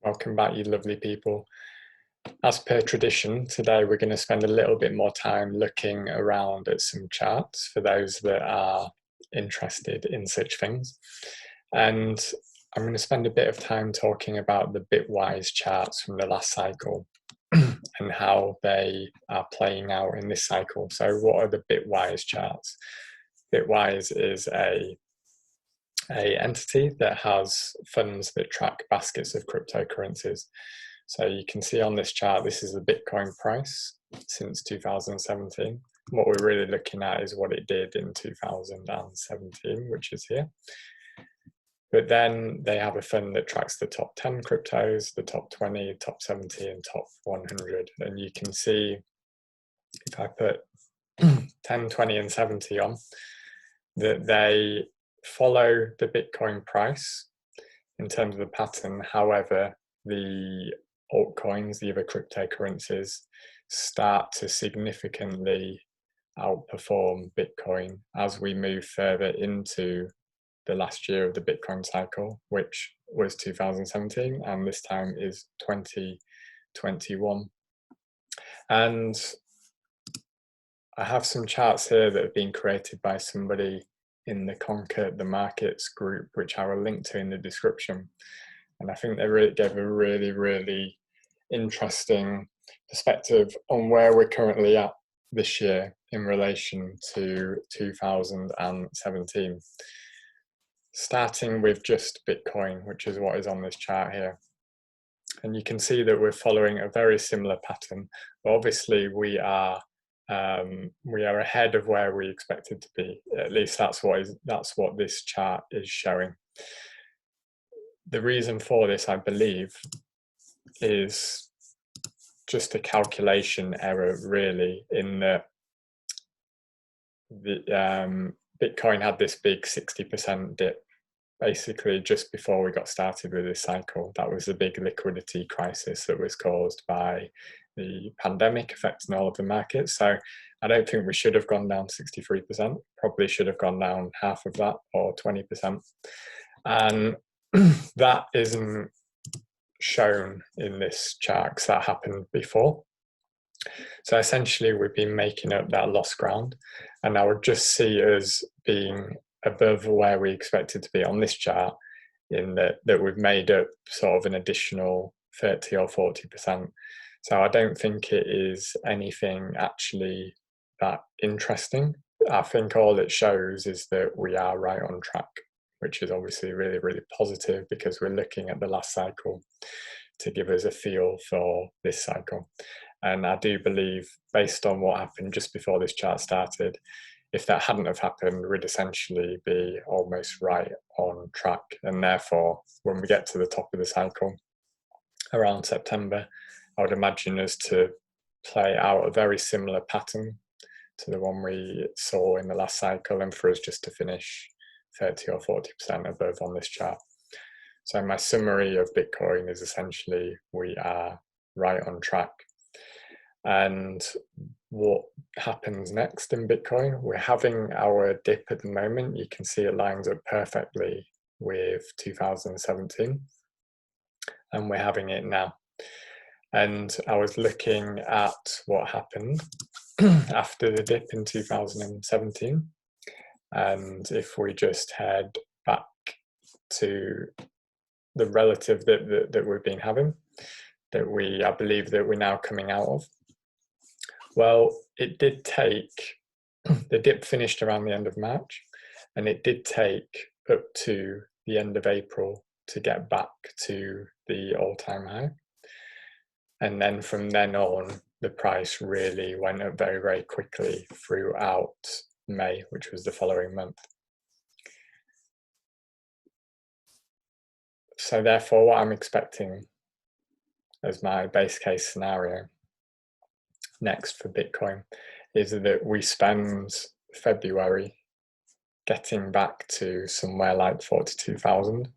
Welcome back, you lovely people. As per tradition, today we're going to spend a little bit more time looking around at some charts for those that are interested in such things. And I'm going to spend a bit of time talking about the Bitwise charts from the last cycle and how they are playing out in this cycle. So what are the Bitwise charts? Bitwise is a entity that has funds that track baskets of cryptocurrencies. So you can see on this chart, this is the Bitcoin price since 2017. What we're really looking at is what it did in 2017, which is here. But then they have a fund that tracks the top 10 cryptos, the top 20, top 70, and top 100. And you can see if I put 10, 20, and 70 on, that they follow the Bitcoin price in terms of the pattern. However, the altcoins, the other cryptocurrencies, start to significantly outperform Bitcoin as we move further into the last year of the Bitcoin cycle, which was 2017, and this time is 2021. And I have some charts here that have been created by somebody in the Conquer the Markets group, which I will link to in the description. And I think they really gave a really interesting perspective on where we're currently at this year in relation to 2017. Starting with just Bitcoin, which is what is on this chart here. And you can see that we're following a very similar pattern, but obviously we are ahead of where we expected to be. At least that's what this chart is showing. The reason for this, I believe, is just a calculation error, really, in that the Bitcoin had this big 60% dip basically just before we got started with this cycle. That was the big liquidity crisis that was caused by the pandemic affecting all of the markets. So I don't think we should have gone down 63%, probably should have gone down half of that or 20%. And that isn't shown in this chart because that happened before. So essentially we've been making up that lost ground, and I would just see us being above where we expected to be on this chart, in that we've made up sort of an additional 30 or 40%. So I don't think it is anything actually that interesting. I think all it shows is that we are right on track, which is obviously really positive, because we're looking at the last cycle to give us a feel for this cycle. And I do believe, based on what happened just before this chart started, if that hadn't have happened, we'd essentially be almost right on track. And therefore, when we get to the top of the cycle around September, I would imagine us to play out a very similar pattern to the one we saw in the last cycle, and for us just to finish 30 or 40% above on this chart. So my summary of Bitcoin is essentially we are right on track. And what happens next in Bitcoin? We're having our dip at the moment. You can see it lines up perfectly with 2017, and we're having it now. And I was looking at what happened after the dip in 2017. And if we just head back to the relative that we've been having, I believe that we're now coming out of. Well, it did take, the dip finished around the end of March, and it did take up to the end of April to get back to the all-time high. And then from then on, the price really went up very quickly throughout May, which was the following month. So therefore, what I'm expecting as my base case scenario next for Bitcoin is that we spend February getting back to somewhere like 42,000,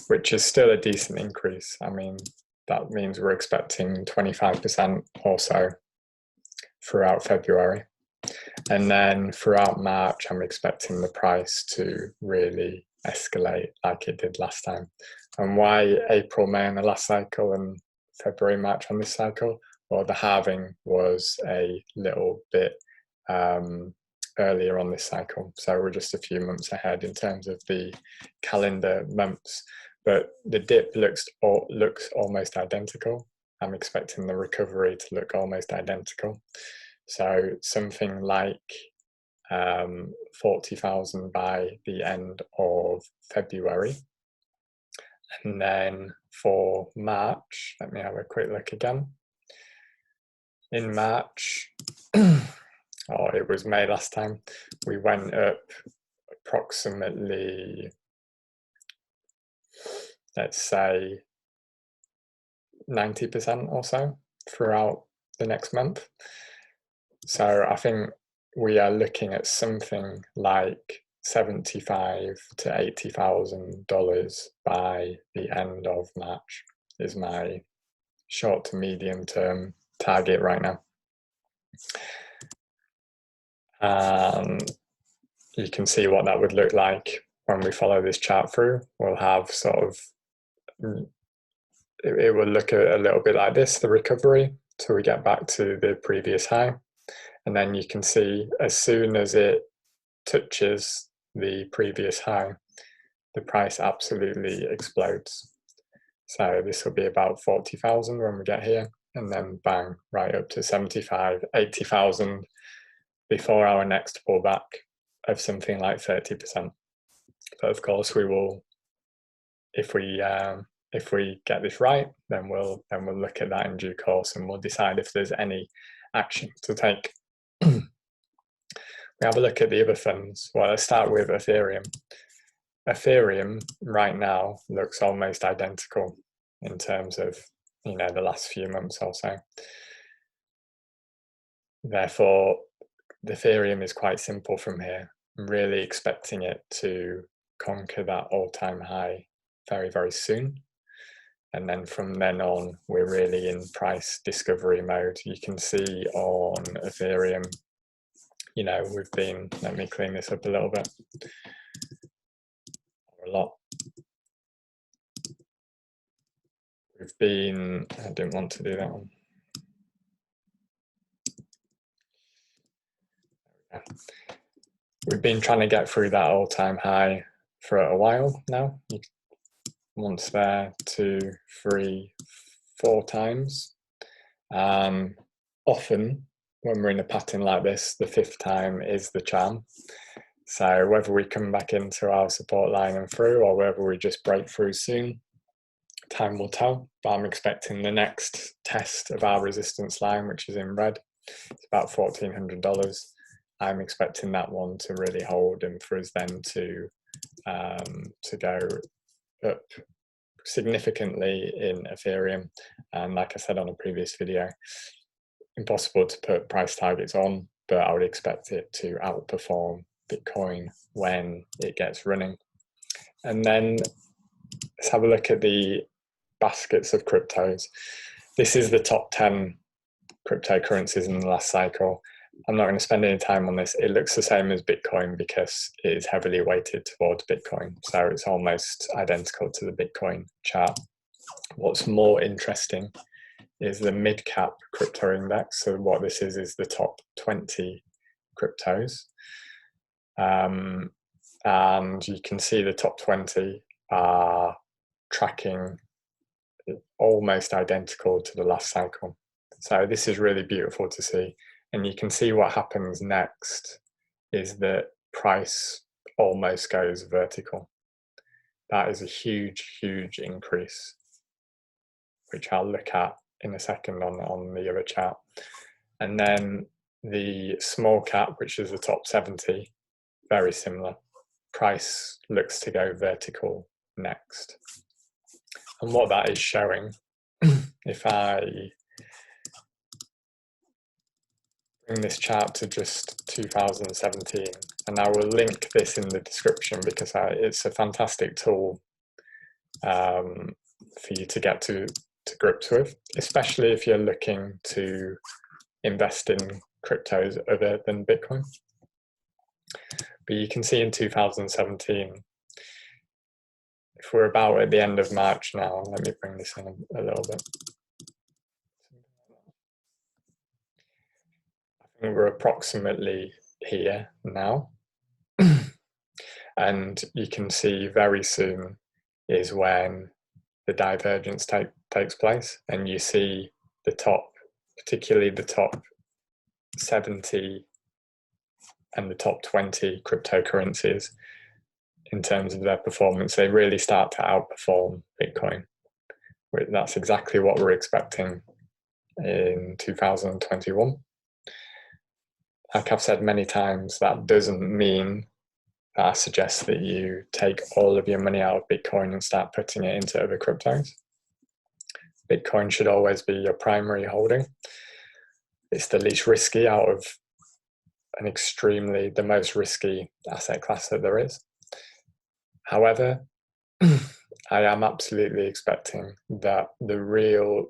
which is still a decent increase. I mean, that means we're expecting 25% or so throughout February. And then throughout March, I'm expecting the price to really escalate like it did last time. And why April, May on the last cycle and February, March on this cycle? Well, the halving was a little bit earlier on this cycle, so we're just a few months ahead in terms of the calendar months, but the dip looks almost identical. I'm expecting the recovery to look almost identical, so something like 40,000 by the end of February. And then for March, let me have a quick look again. In March, or it was May last time, we went up approximately, let's say, 90% or so throughout the next month. So I think we are looking at something like $75,000 to $80,000 by the end of March is my short to medium term target right now. You can see what that would look like when we follow this chart through. We'll have sort of, it will look a little bit like this, the recovery, till we get back to the previous high. And then you can see as soon as it touches the previous high, the price absolutely explodes. So this will be about 40,000 when we get here, and then bang, right up to 75, 80,000 before our next pullback of something like 30%. But of course, we will, if we get this right, then we'll look at that in due course, and we'll decide if there's any action to take. We have a look at the other funds. Well, let's start with Ethereum. Ethereum right now looks almost identical in terms of, you know, the last few months or so. Therefore, the Ethereum is quite simple from here. I'm really expecting it to conquer that all-time high very, very soon. And then from then on, we're really in price discovery mode. You can see on Ethereum, you know, we've been, let me clean this up a little bit, a lot. We've been, I didn't want to do that one. We've been trying to get through that all-time high for a while now. Once there, 2, 3, 4 times. Often when we're in a pattern like this, the 5th time is the charm. So whether we come back into our support line and through, or whether we just break through soon, time will tell. But I'm expecting the next test of our resistance line, which is in red, it's about $1,400. I'm expecting that one to really hold, and for us then to go up significantly in Ethereum. And like I said on a previous video, impossible to put price targets on, but I would expect it to outperform Bitcoin when it gets running. And then let's have a look at the baskets of cryptos. This is the top 10 cryptocurrencies in the last cycle. I'm not going to spend any time on this. It looks the same as Bitcoin because it is heavily weighted towards Bitcoin. So it's almost identical to the Bitcoin chart. What's more interesting is the mid-cap crypto index. So what this is the top 20 cryptos. And you can see the top 20 are tracking almost identical to the last cycle. So this is really beautiful to see. And you can see what happens next is that price almost goes vertical. That is a huge, huge increase, which I'll look at in a second on the other chart. And then the small cap, which is the top 70, very similar. Price looks to go vertical next. And what that is showing, if I bring this chart to just 2017, and I will link this in the description because it's a fantastic tool for you to get to grips with, especially if you're looking to invest in cryptos other than Bitcoin. But you can see in 2017, if we're about at the end of March now, let me bring this in a little bit. I think we're approximately here now. And you can see very soon is when the divergence takes place, and you see the top, particularly the top 70 and the top 20 cryptocurrencies, in terms of their performance, they really start to outperform Bitcoin. That's exactly what we're expecting in 2021. Like I've said many times, that doesn't mean that I suggest that you take all of your money out of Bitcoin and start putting it into other cryptos. Bitcoin should always be your primary holding. It's the least risky out of the most risky asset class that there is. However, I am absolutely expecting that the real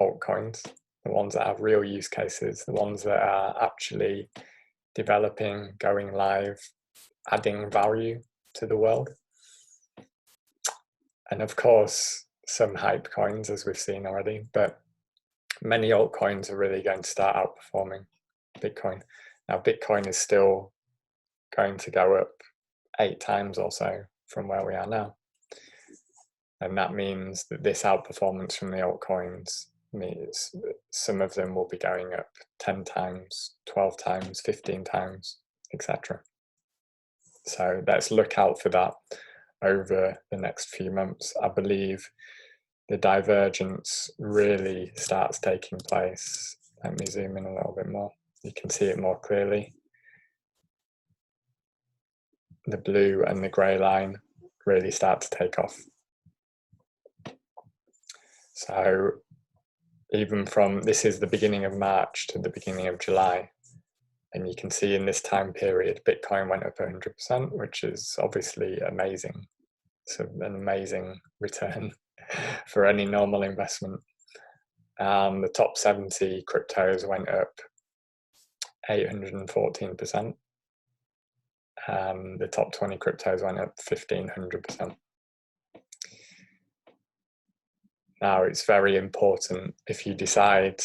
altcoins, the ones that have real use cases, the ones that are actually developing, going live, adding value to the world. And of course, some hype coins, as we've seen already, but many altcoins are really going to start outperforming Bitcoin. Now, Bitcoin is still going to go up 8 times or so from where we are now. And that means that this outperformance from the altcoins means some of them will be going up 10 times, 12 times, 15 times, etc. So let's look out for that over the next few months. I believe the divergence really starts taking place. Let me zoom in a little bit more. You can see it more clearly. The blue and the grey line really start to take off. So even from, this is the beginning of March to the beginning of July, and you can see in this time period, Bitcoin went up 100%, which is obviously amazing. It's an amazing return for any normal investment. The top 70 cryptos went up 814%. The top 20 cryptos went up 1500%. Now, it's very important if you decide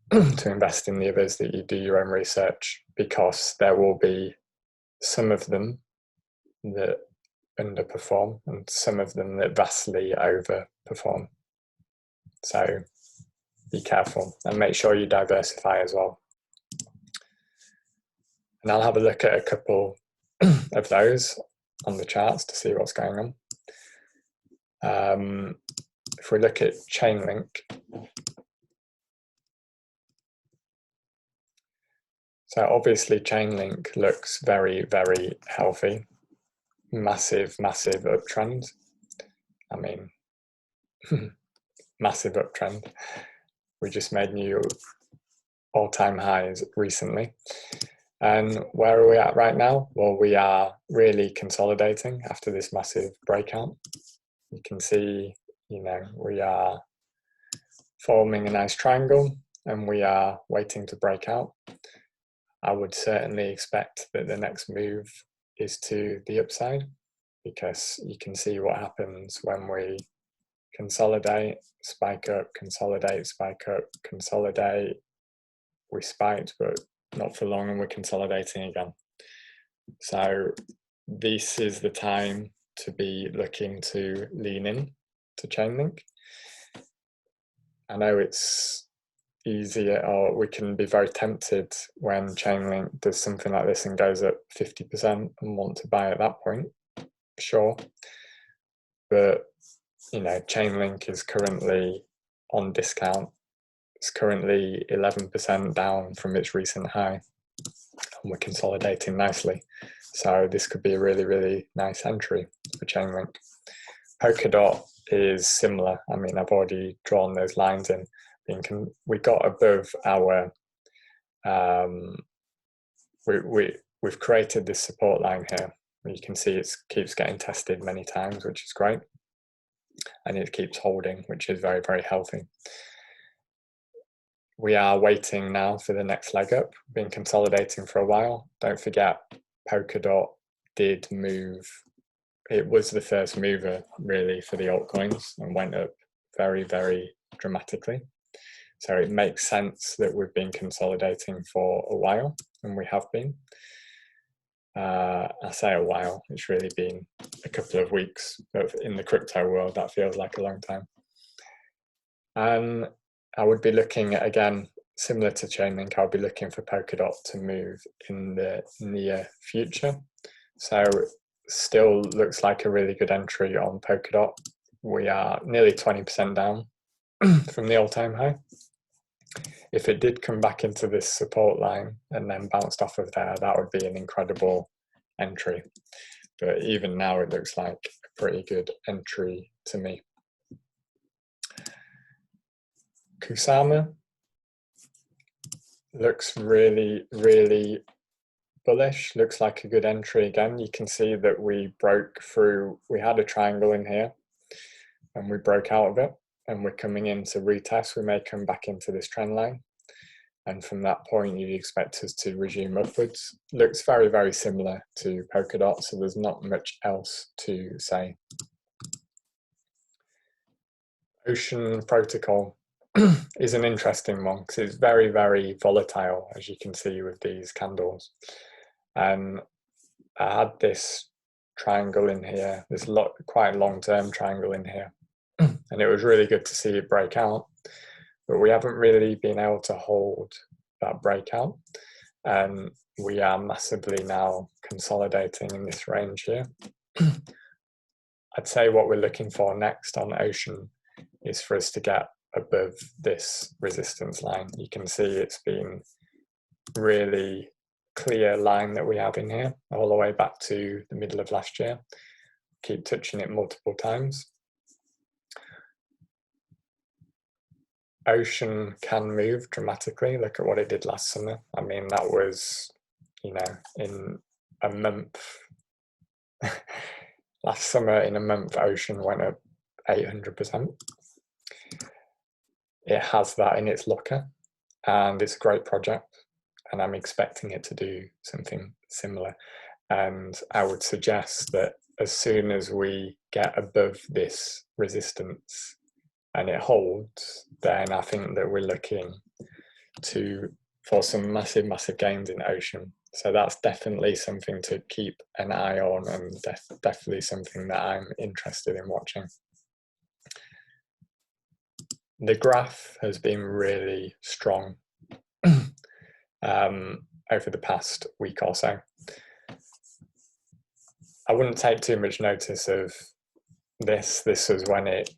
to invest in the others that you do your own research, because there will be some of them that underperform and some of them that vastly overperform. So be careful and make sure you diversify as well. And I'll have a look at a couple of those on the charts to see what's going on. If we look at Chainlink, so obviously Chainlink looks very, very healthy. Massive uptrend. I mean, massive uptrend. We just made new all-time highs recently. And where are we at right now? Well, we are really consolidating after this massive breakout. You can see, we are forming a nice triangle and we are waiting to break out. I would certainly expect that the next move is to the upside, because you can see what happens when we consolidate, spike up, consolidate, spike up, consolidate. We spiked, but not for long, and we're consolidating again. So this is the time to be looking to lean in to Chainlink. I know it's easier, or we can be very tempted when Chainlink does something like this and goes up 50% and want to buy at that point, sure. But Chainlink is currently on discount. It's currently 11% down from its recent high, and we're consolidating nicely. So this could be a really, really nice entry for Chainlink. Polkadot is similar. I mean, I've already drawn those lines in. We got above our, we've created this support line here. You can see it keeps getting tested many times, which is great. And it keeps holding, which is very, very healthy. We are waiting now for the next leg up. Been consolidating for a while. Don't forget, Polkadot did move. It was the first mover really for the altcoins and went up very, very dramatically. So it makes sense that we've been consolidating for a while, and we have been. I say a while, it's really been a couple of weeks, but in the crypto world, that feels like a long time. And I would be looking at, again, similar to Chainlink, I'll be looking for Polkadot to move in the near future. So still looks like a really good entry on Polkadot. We are nearly 20% down from the all-time high. If it did come back into this support line and then bounced off of there, that would be an incredible entry. But even now, it looks like a pretty good entry to me. Kusama looks really, really bullish. Looks like a good entry again. You can see that we broke through, we had a triangle in here and we broke out of it, and we're coming in to retest. We may come back into this trend line, and from that point you'd expect us to resume upwards. Looks very, very similar to Polkadot, so there's not much else to say. Ocean Protocol is an interesting one because it's very, very volatile, as you can see with these candles. And I had this triangle in here, this quite long-term triangle in here, and it was really good to see it break out, but we haven't really been able to hold that breakout, and we are massively now consolidating in this range here. I'd say what we're looking for next on Ocean is for us to get above this resistance line. You can see it's been really clear line that we have in here all the way back to the middle of last year. Keep touching it multiple times. Ocean can move dramatically. Look at what it did last summer. I mean, that was, you know, in a month. Last summer, in a month, Ocean went up 800%. It has that in its locker, and it's a great project, and I'm expecting it to do something similar. And I would suggest that as soon as we get above this resistance and it holds, then I think that we're looking for some massive, massive gains in Ocean. So that's definitely something to keep an eye on, and definitely something that I'm interested in watching. The graph has been really strong over the past week or so. I wouldn't take too much notice of this. This was when it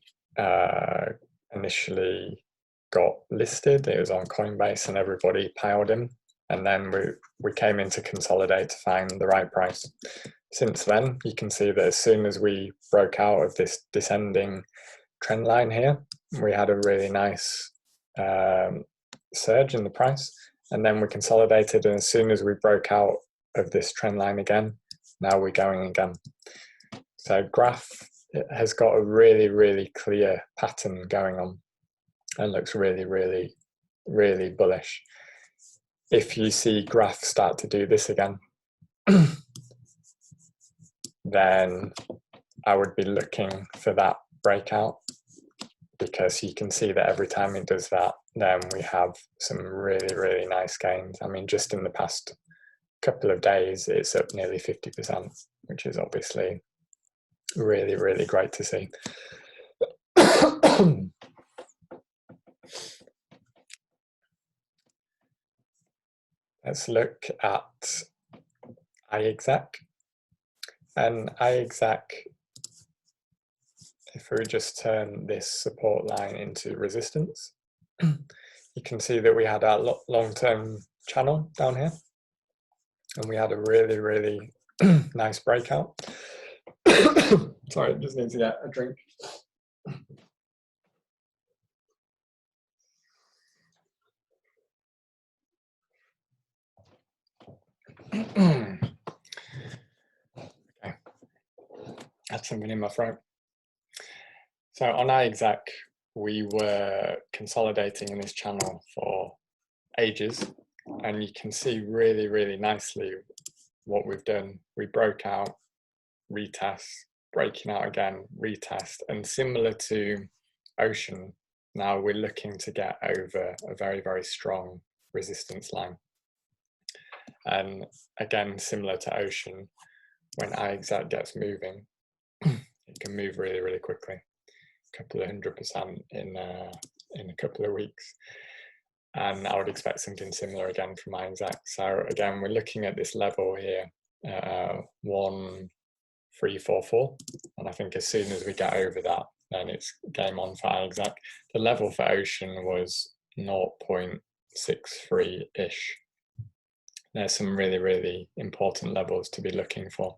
initially got listed. It was on Coinbase and everybody piled in, and then we came in to consolidate to find the right price. Since then, you can see that as soon as we broke out of this descending trend line here, we had a really nice surge in the price, and then we consolidated, and as soon as we broke out of this trend line again, now we're going again. So graph, it has got a really, really clear pattern going on and looks really, really, really bullish. If you see graph start to do this again, then I would be looking for that breakout, because you can see that every time it does that, then we have some really, really nice gains. I mean, just in the past couple of days, it's up nearly 50%, which is obviously really, really great to see. Let's look at iExec. And iExec, if we just turn this support line into resistance, you can see that we had our long-term channel down here, and we had a really, really nice breakout. Sorry, just need to get a drink. Okay, had something in my throat. So on iExec, we were consolidating in this channel for ages, and you can see really, really nicely what we've done. We broke out, retest, breaking out again, retest, and similar to Ocean, now we're looking to get over a very, very strong resistance line. And again, similar to Ocean, when iExact gets moving, it can move really, really quickly, a couple of 100% in a couple of weeks. And I would expect something similar again from iExact. So again, we're looking at this level here, 1344, and I think as soon as we get over that, then it's game on for iExact. The level for Ocean was 0.63-ish. There's some really, really important levels to be looking for.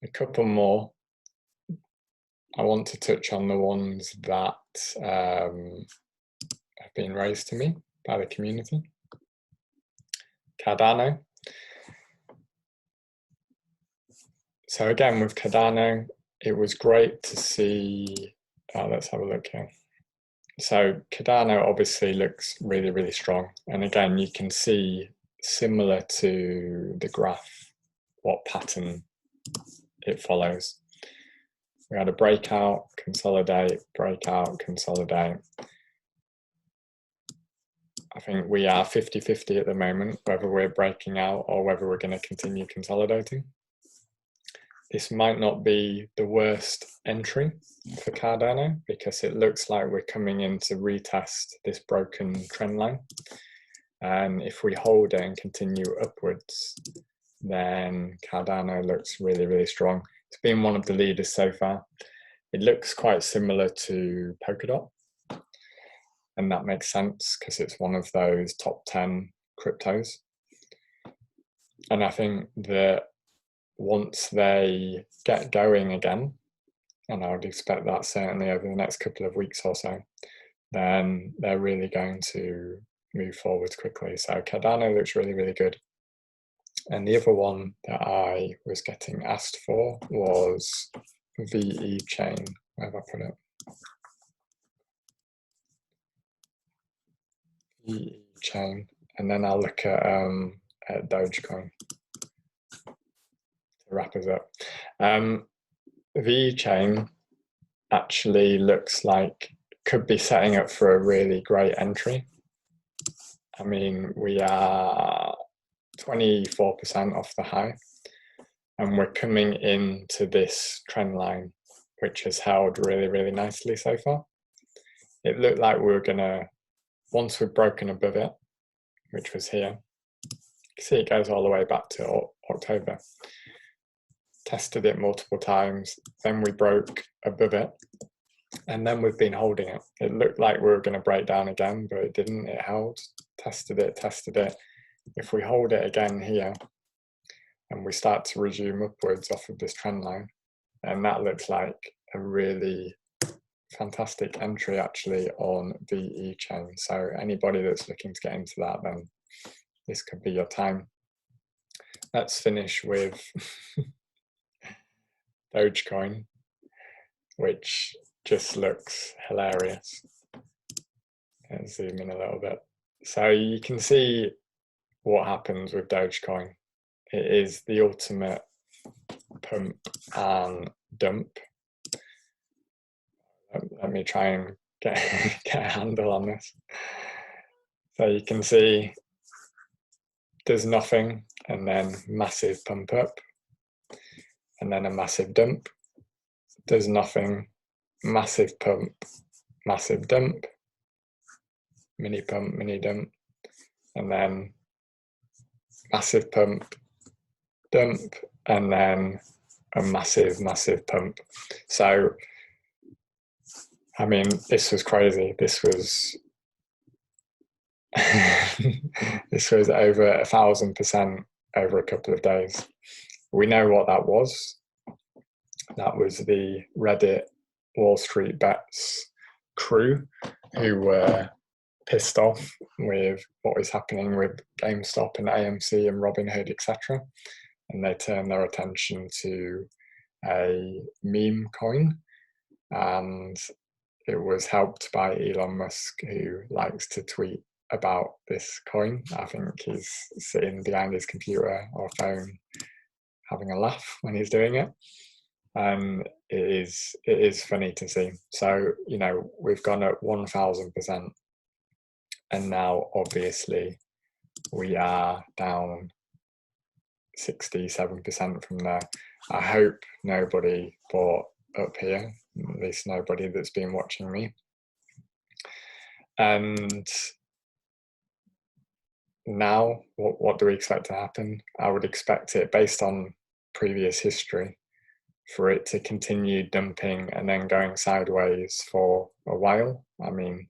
A couple more. I want to touch on the ones that have been raised to me by the community. Cardano. So again, with Cardano, it was great to see, let's have a look here. So Cardano obviously looks really, really strong. And again, you can see, similar to the graph, what pattern it follows. We had a breakout, consolidate, breakout, consolidate. I think we are 50-50 at the moment, whether we're breaking out or whether we're going to continue consolidating. This might not be the worst entry for Cardano because it looks like we're coming in to retest this broken trend line. And if we hold it and continue upwards, then Cardano looks really, really strong. It's been one of the leaders so far. It looks quite similar to Polkadot. And that makes sense because it's one of those top 10 cryptos. And I think that once they get going again, and I would expect that certainly over the next couple of weeks or so, then they're really going to move forward quickly. So Cardano looks really, really good. And the other one that I was getting asked for was VE Chain. Where have I put it? VE Chain. And then I'll look at Dogecoin to wrap us up. VE Chain actually looks like could be setting up for a really great entry. I mean, we are 24% off the high, and we're coming into this trend line, which has held really, really nicely so far. It looked like we were gonna, once we've broken above it, which was here, you can see it goes all the way back to October. Tested it multiple times, then we broke above it, and then we've been holding it. It looked like we were going to break down again, but it didn't. It held, tested it, tested it. If we hold it again here, and we start to resume upwards off of this trend line, and that looks like a really fantastic entry actually on VE Chain. So anybody that's looking to get into that, then this could be your time. Let's finish with Dogecoin, which just looks hilarious. Let's zoom in a little bit. So you can see what happens with Dogecoin. It is the ultimate pump and dump. Let me try and get a handle on this. So you can see there's nothing, and then massive pump up, and then a massive dump. There's nothing, massive pump, massive dump, mini pump, mini dump, and then massive pump, dump, and then a massive, massive pump. So, I mean, this was crazy. This was this was over 1,000% over a couple of days. We know what that was. That was the Reddit Wall Street Bets crew who were pissed off with what was happening with GameStop and AMC and Robinhood, etc. And they turned their attention to a meme coin, and it was helped by Elon Musk, who likes to tweet about this coin. I think he's sitting behind his computer or phone having a laugh when he's doing it. And it is funny to see. So, you know, we've gone at 1000%, and now obviously we are down 67% from there. I hope nobody bought up here, at least nobody that's been watching me. And now, what do we expect to happen? I would expect it, based on previous history, for it to continue dumping and then going sideways for a while. I mean,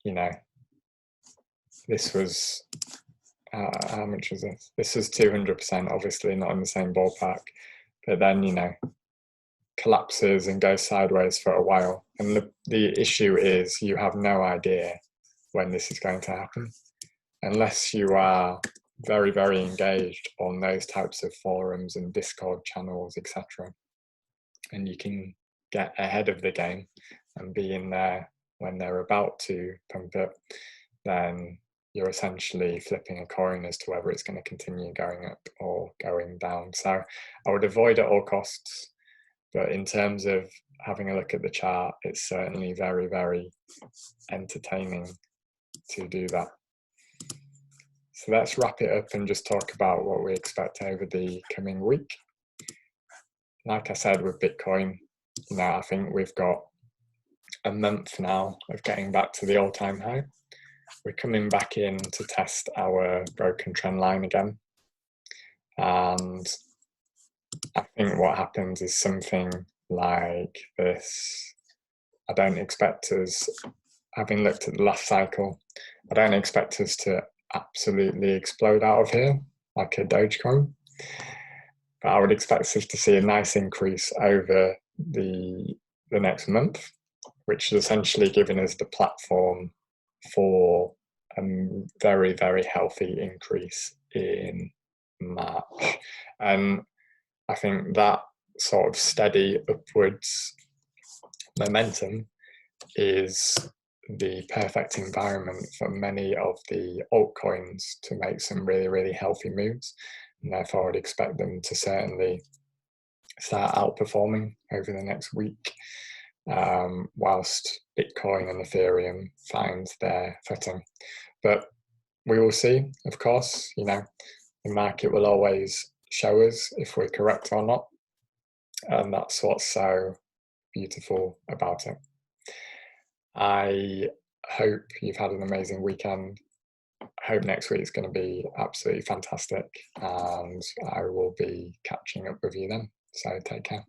you know, this was, how much was this? This was 200%, obviously not in the same ballpark, but then, you know, collapses and goes sideways for a while. And the issue is you have no idea when this is going to happen, unless you are very, very engaged on those types of forums and Discord channels, etc. And you can get ahead of the game and be in there when they're about to pump it, then you're essentially flipping a coin as to whether it's going to continue going up or going down. So I would avoid at all costs. But in terms of having a look at the chart, it's certainly very, very entertaining to do that. So let's wrap it up and just talk about what we expect over the coming week. Like I said, with Bitcoin, you know, I think we've got a month now of getting back to the all-time high. We're coming back in to test our broken trend line again. And I think what happens is something like this. I don't expect us, having looked at the last cycle, I don't expect us to absolutely explode out of here like a Dogecoin. But I would expect us to see a nice increase over the next month, which is essentially giving us the platform for a very, very healthy increase in March. And I think that sort of steady upwards momentum is the perfect environment for many of the altcoins to make some really, really healthy moves. And therefore, I would expect them to certainly start outperforming over the next week, whilst Bitcoin and Ethereum find their footing. But we will see, of course. You know, the market will always show us if we're correct or not. And that's what's so beautiful about it. I hope you've had an amazing weekend. I hope next week is going to be absolutely fantastic, and I will be catching up with you then. So take care.